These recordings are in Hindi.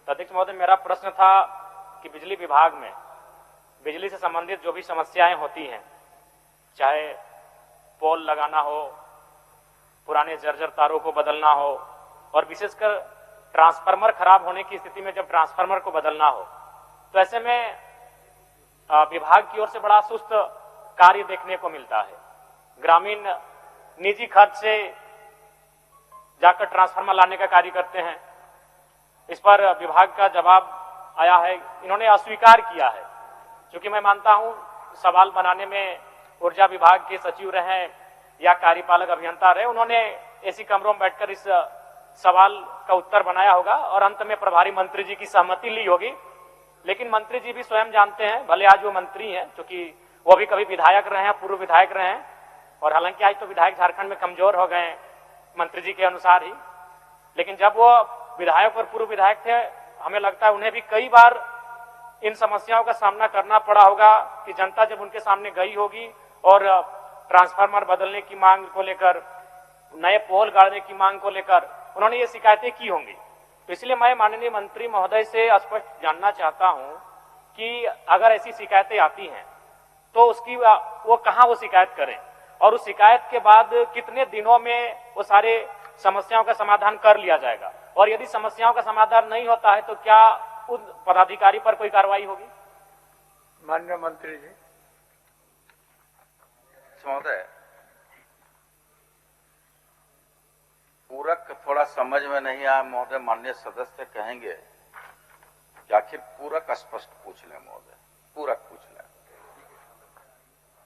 तो अध्यक्ष महोदय, मेरा प्रश्न था कि बिजली विभाग में बिजली से संबंधित जो भी समस्याएं होती हैं, चाहे पोल लगाना हो, पुराने जर्जर तारों को बदलना हो, और विशेषकर ट्रांसफार्मर खराब होने की स्थिति में जब ट्रांसफार्मर को बदलना हो, तो ऐसे में विभाग की ओर से बड़ा सुस्त कार्य देखने को मिलता है। ग्रामीण निजी खर्च से जाकर ट्रांसफार्मर लाने का कार्य करते हैं। इस पर विभाग का जवाब आया है, इन्होंने अस्वीकार किया है। क्योंकि मैं मानता हूं सवाल बनाने में ऊर्जा विभाग के सचिव रहे या कार्यपालक अभियंता रहे, उन्होंने ऐसी कमरों में बैठकर इस सवाल का उत्तर बनाया होगा और अंत में प्रभारी मंत्री जी की सहमति ली होगी। लेकिन मंत्री जी भी स्वयं जानते हैं, भले आज वो मंत्री हैं, क्योंकि वो भी कभी विधायक रहे हैं, पूर्व विधायक रहे हैं, और हालांकि आज तो विधायक झारखंड में कमजोर हो गए मंत्री जी के अनुसार ही, लेकिन जब वो विधायक और पूर्व विधायक थे, हमें लगता है उन्हें भी कई बार इन समस्याओं का सामना करना पड़ा होगा कि जनता जब उनके सामने गई होगी और ट्रांसफार्मर बदलने की मांग को लेकर, नए पोल गाड़ने की मांग को लेकर उन्होंने ये शिकायतें की होंगी। तो इसलिए मैं माननीय मंत्री महोदय से स्पष्ट जानना चाहता हूं कि अगर ऐसी शिकायतें आती हैं तो उसकी वो कहां वो शिकायत करें, और उस शिकायत के बाद कितने दिनों में वो सारे समस्याओं का समाधान कर लिया जाएगा, और यदि समस्याओं का समाधान नहीं होता है तो क्या उन पदाधिकारी पर कोई कार्रवाई होगी? माननीय मंत्री जी। महोदय, पूरक थोड़ा समझ में नहीं आया महोदय, माननीय सदस्य कहेंगे कि आखिर पूरक स्पष्ट पूछ लें महोदय, पूरक पूछ लें।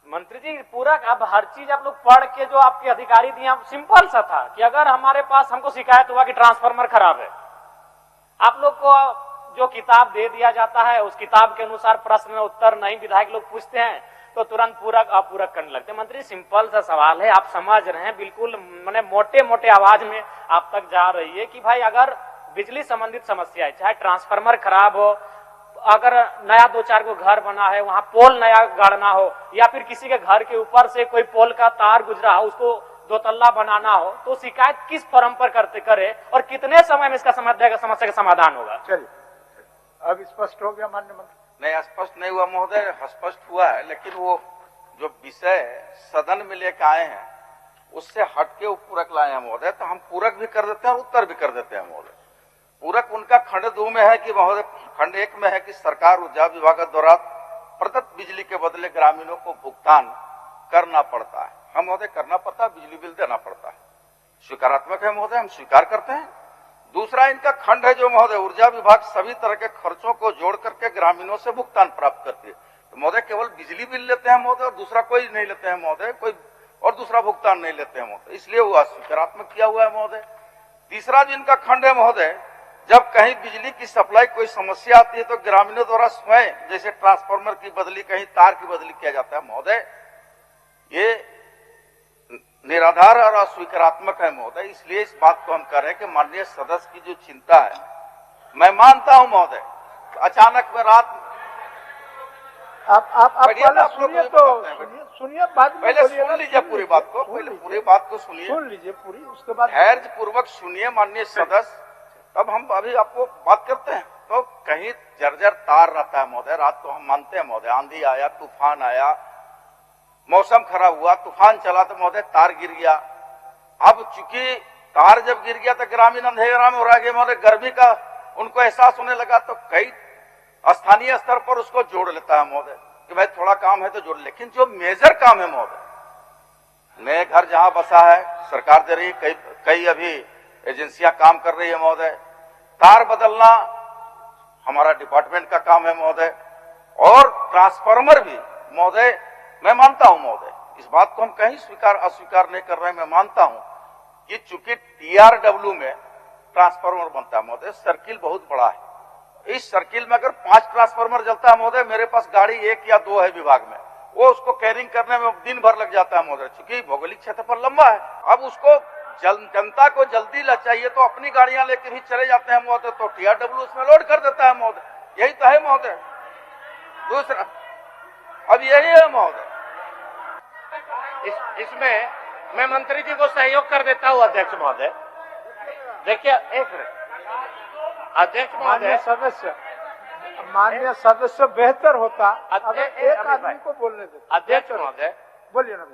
मंत्री जी, पूरक अब हर चीज आप लोग पढ़ के जो आपके अधिकारी दिए, सिंपल सा था कि अगर हमारे पास हमको शिकायत हुआ कि ट्रांसफार्मर खराब है, आप लोग को जो किताब दे दिया जाता है उस किताब के अनुसार प्रश्न उत्तर नहीं विधायक लोग पूछते हैं तो तुरंत पूरक अपूरक करने लगते हैं। मंत्री, सिंपल सा सवाल है, आप समझ रहे हैं, बिल्कुल मैंने मोटे मोटे आवाज में आप तक जा रही है कि भाई अगर बिजली संबंधित समस्या है, चाहे ट्रांसफार्मर खराब हो, अगर नया 2-4 को घर बना है, वहां पोल नया गाड़ना हो, या फिर किसी के घर के ऊपर से कोई पोल का तार गुजरा हो, उसको 2 तल्ला बनाना हो, तो शिकायत किस फॉर्म पर करते करे और कितने समय में इसका समस्या का समाधान होगा? चलिए, अब स्पष्ट हो गया माननीय मंत्री? नहीं, स्पष्ट नहीं हुआ महोदय, स्पष्ट हुआ है, लेकिन वो जो विषय सदन में लेकर आए हैं उससे हटके वो पूरक लाए हैं महोदय, तो हम पूरक भी कर देते हैं और उत्तर भी कर देते हैं महोदय। पूरक उनका खंड 2 में है कि महोदय, खंड 1 में है कि सरकार ऊर्जा विभाग द्वारा प्रदत्त बिजली के बदले ग्रामीणों को भुगतान करना पड़ता है। हम महोदय करना पड़ता है, बिजली बिल देना पड़ता है, स्वीकारात्मक है महोदय, हम स्वीकार करते हैं। दूसरा इनका खंड है जो महोदय, ऊर्जा विभाग सभी तरह के खर्चों को जोड़ करके ग्रामीणों से भुगतान प्राप्त करती है। तो महोदय केवल बिजली बिल लेते हैं महोदय और दूसरा कोई नहीं लेते हैं महोदय, कोई और दूसरा भुगतान नहीं लेते हैं महोदय, इसलिए वो अस्वीकारात्मक किया हुआ है महोदय। तीसरा जो इनका खंड है महोदय, जब कहीं बिजली की सप्लाई कोई समस्या आती है तो ग्रामीणों द्वारा स्वयं, जैसे ट्रांसफार्मर की बदली, कहीं तार की बदली किया जाता है महोदय, ये निराधार और अस्वीकारात्मक है महोदय। इसलिए इस बात को हम कह रहे हैं कि माननीय सदस्य की जो चिंता है, मैं मानता हूं महोदय, अचानक में रात आप पहले सुनिए, तो सुनिए, बाद में पहले सुन लीजिए पूरी बात को, पहले पूरी बात को सुनिए, सुन लीजिए पूरी, उसके बाद धैर्य पूर्वक सुनिए माननीय सदस्य, तब हम अभी आपको बात करते हैं। तो कहीं जर्जर तार रहता है महोदय, रात को हम मानते हैं महोदय, आंधी आया, तूफान आया, मौसम खराब हुआ, तूफान चला तो महोदय तार गिर गया। अब चूंकि तार जब गिर गया तो ग्रामीण अंधेरा में रह गए महोदय, गर्मी का उनको एहसास होने लगा, तो कई स्थानीय स्तर पर उसको जोड़ लेता है महोदय कि भाई थोड़ा काम है तो जोड़, लेकिन जो मेजर काम है महोदय, नए घर जहां बसा है सरकार दे रही, कई अभी एजेंसियां काम कर रही है महोदय, तार बदलना हमारा डिपार्टमेंट का काम है महोदय, और ट्रांसफार्मर भी महोदय, मैं मानता हूं महोदय, इस बात को हम कहीं स्वीकार अस्वीकार नहीं कर रहे हैं, मैं मानता हूं कि चूंकि TRW में ट्रांसफार्मर बनता है महोदय, सर्किल बहुत बड़ा है, इस सर्किल में अगर 5 ट्रांसफार्मर जलता है महोदय, मेरे पास गाड़ी 1 या 2 है विभाग में, वो उसको कैरिंग करने में दिन भर लग जाता है महोदय, चूंकि भौगोलिक क्षेत्र पर लंबा है। अब उसको जनता को जल्दी चाहिए तो अपनी गाड़ियां लेके भी चले जाते हैं महोदय, तो TRW उसमें लोड कर देता है महोदय, यही तो है महोदय। दूसरा अब यही है महोदय, इसमें मैं मंत्री जी को सहयोग कर देता हूं अध्यक्ष महोदय। देखिए, एक मिनट, अध्यक्ष महोदय, माननीय सदस्य बेहतर होता अगर एक अमित आदमी भाई, को बोलने देते। अध्यक्ष महोदय, बोलिए ना।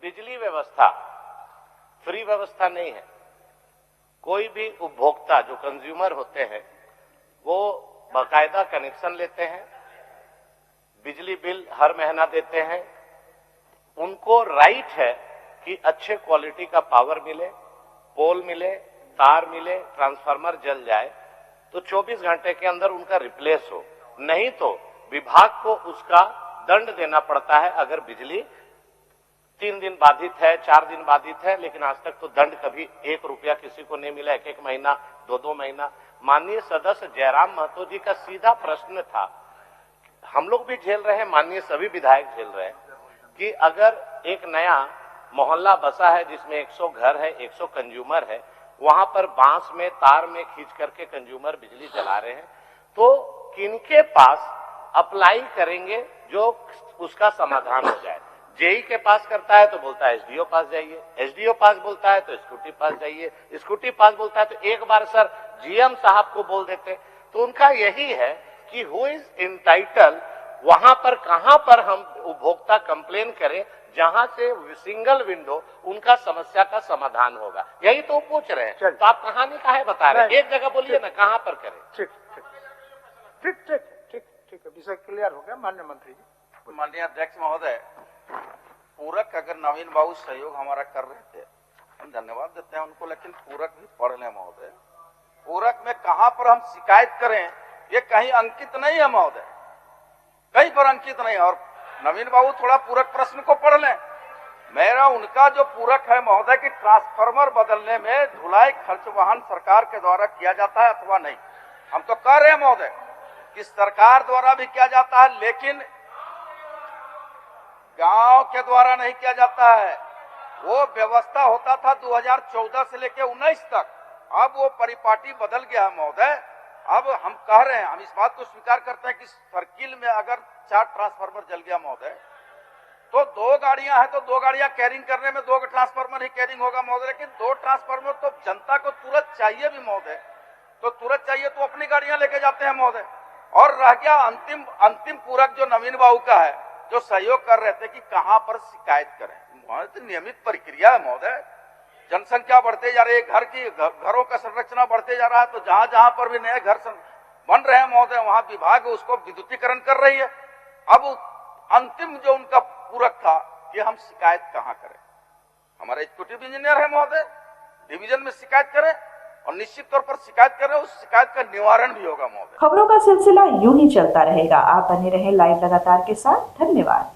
बिजली व्यवस्था फ्री व्यवस्था नहीं है। कोई भी उपभोक्ता जो कंज्यूमर होते हैं वो बाकायदा कनेक्शन लेते हैं, बिजली बिल हर महीना देते हैं। उनको राइट है कि अच्छे क्वालिटी का पावर मिले, पोल मिले, तार मिले, ट्रांसफार्मर जल जाए तो 24 घंटे के अंदर उनका रिप्लेस हो, नहीं तो विभाग को उसका दंड देना पड़ता है। अगर बिजली 3 दिन बाधित है, 4 दिन बाधित है, लेकिन आज तक तो दंड कभी 1 रुपया किसी को नहीं मिला, 1-1 महीना, 2-2 महीना। माननीय सदस्य जयराम महतो जी का सीधा प्रश्न था, हम लोग भी झेल रहे हैं, माननीय सभी विधायक झेल रहे हैं कि अगर एक नया मोहल्ला बसा है जिसमें 100 घर है, 100 कंज्यूमर है, वहां पर बांस में तार में खींच करके कंज्यूमर बिजली जला रहे हैं, तो किनके पास अप्लाई करेंगे जो उसका समाधान हो जाए। जेई के पास करता है तो बोलता है एसडीओ पास जाइए, एसडीओ पास बोलता है तो स्कूटी पास जाइए, स्कूटी पास बोलता है तो एक बार सर जीएम साहब को बोल देते। तो उनका यही है कि हु इज इंटाइटल, वहां पर कहां पर हम उपभोक्ता कंप्लेन करें जहां से सिंगल विंडो उनका समस्या का समाधान होगा, यही तो पूछ रहे हैं। तो आप कहानी काहे बता रहे हैं, एक जगह बोलिए ना कहां पर करें। ठीक ठीक ठीक ठीक ठीक ठीक है, विषय क्लियर हो गया। माननीय मंत्री जी। माननीय अध्यक्ष महोदय, पूरक अगर नवीन बाबू सहयोग हमारा कर रहे थे, हम धन्यवाद देते हैं उनको, लेकिन पूरक भी पढ़ लें महोदय। पूरक में कहां पर हम शिकायत करें ये कहीं अंकित नहीं है महोदय, कहीं पर अंकित नहीं। और नवीन बाबू थोड़ा पूरक प्रश्न को पढ़ लें। मेरा उनका जो पूरक है महोदय कि ट्रांसफार्मर बदलने में ढुलाई खर्च वहन सरकार के द्वारा किया जाता है अथवा नहीं। हम तो कह रहे हैं महोदय कि सरकार द्वारा भी किया जाता है, लेकिन गांव के द्वारा नहीं किया जाता है। वो व्यवस्था होता था 2014 से लेकर 19 तक, अब वो परिपाटी बदल गया है महोदय। अब हम कह रहे हैं, हम इस बात को स्वीकार करते हैं कि सर्किल में अगर 4 ट्रांसफार्मर जल गया महोदय तो 2 गाड़ियां हैं तो 2 गाड़ियां कैरिंग करने में 2 ट्रांसफार्मर ही कैरिंग होगा महोदय। लेकिन 2 ट्रांसफार्मर तो जनता को तुरंत चाहिए भी महोदय, तो तुरंत चाहिए तो अपनी गाड़ियां लेके जाते हैं महोदय। और रह गया अंतिम पूरक जो नवीन बाबू का है, जो सहयोग कर रहे थे कि कहां पर शिकायत करें। तो नियमित प्रक्रिया है महोदय, जनसंख्या बढ़ते जा रही है, घरों का संरचना बढ़ते जा रहा है, तो जहां जहां पर भी नए घर बन रहे हैं महोदय वहां विभाग उसको विद्युतीकरण कर रही है। अब अंतिम जो उनका पूरक था कि हम शिकायत कहां करें, हमारे एग्जीक्यूटिव इंजीनियर है महोदय, डिवीजन में शिकायत करें और निश्चित तौर पर शिकायत करें, उस शिकायत का निवारण भी होगा महोदय। खबरों का सिलसिला यूं ही चलता रहेगा। आप बने रहें लाइव लगातार के साथ। धन्यवाद।